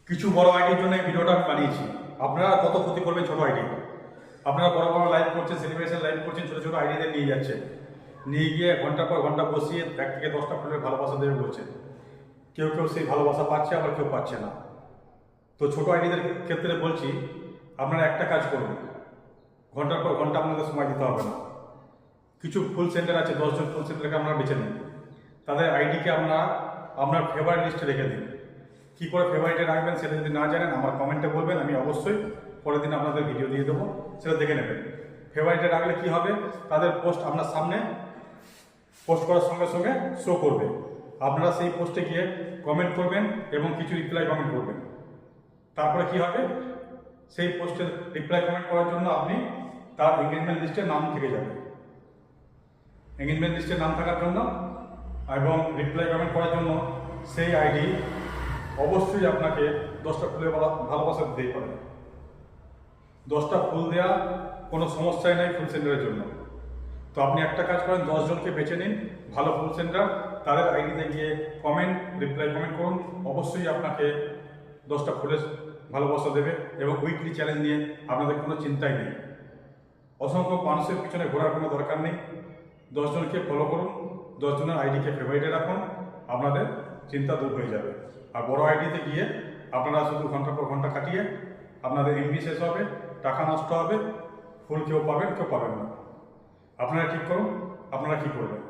কিছু বড় আইডির জন্য এই ভিডিওটা আমি বানিয়েছি। আপনারা কত ক্ষতি করবেন ছোট আইডি? আপনারা বড় বড় লাইভ করছেন, সেলিব্রেশন লাইভ করছেন, ছোট ছোট আইডিদের নিয়ে যাচ্ছেন, নিয়ে গিয়ে ঘন্টা পর ঘন্টা বসিয়ে 1 থেকে 10টা ফুলের ভালোবাসা দেবে বলছেন। কেউ কেউ সেই ভালোবাসা পাচ্ছে, আবার কেউ পাচ্ছে না। তো ছোট আইডিদের ক্ষেত্রে বলছি, আপনারা একটা কাজ করুন, ঘন্টার পর ঘন্টা আপনাদের সময় দিতে হবে না। কিছু ফুল সেন্টার আছে, 10জন ফুল সেন্টারকে আপনারা বেছে নিন, তাদের আইডিকে আপনার ফেভারিট লিস্টে রেখে দিন। কী করে ফেভারিটে রাখবেন সেটা যদি না জানেন আমার কমেন্টে বলবেন, আমি অবশ্যই পরের দিন আপনাদের ভিডিও দিয়ে দেবো, সেটা দেখে নেবেন। ফেভারিটে রাখলে কি হবে, তাদের পোস্ট আপনার সামনে পোস্ট করার সঙ্গে সঙ্গে শো করবে। আপনারা সেই পোস্টে গিয়ে কমেন্ট করবেন এবং কিছু রিপ্লাই কমেন্ট করবেন। তারপরে কি হবে, সেই পোস্টের রিপ্লাই কমেন্ট করার জন্য আপনি তার এঙ্গেজমেন্ট লিস্টের নাম থেকে যাবে। এঙ্গেজমেন্ট লিস্টের নাম থাকার জন্য এবং রিপ্লাই কমেন্ট করার জন্য সেই আইডি অবশ্যই আপনাকে 10টা ফুলের ভালোবাসা দিতেই পারে। 10টা ফুল দেওয়া কোনো সমস্যাই নাই ফুল সেন্টারের জন্য। তো আপনি একটা কাজ করেন, 10 জনকে বেছে নিন ভালো ফুল সেন্টার, তাদের আইডিতে গিয়ে কমেন্ট রিপ্লাই কমেন্ট করুন, অবশ্যই আপনাকে 10টা ফুলের ভালোবাসা দেবে এবং উইকলি চ্যালেঞ্জ নিয়ে আপনাদের কোনো চিন্তাই নেই। অসংখ্য মানুষের পিছনে ঘোরার কোনো দরকার নেই। 10 জনকে ফলো করুন, 10 জনের আইডিকে ফেভারিটে রাখুন, আপনাদের চিন্তা দূর হয়ে যাবে। আর বড় আইডিতে গিয়ে আপনারা শুধু ঘন্টার পর ঘন্টা কাটিয়ে আপনাদের এমবি শেষ হবে, টাকা নষ্ট হবে, ফুল কেউ পাবেন কেউ পাবেন না। আপনারা ঠিক করুন, আপনারা কী করবেন।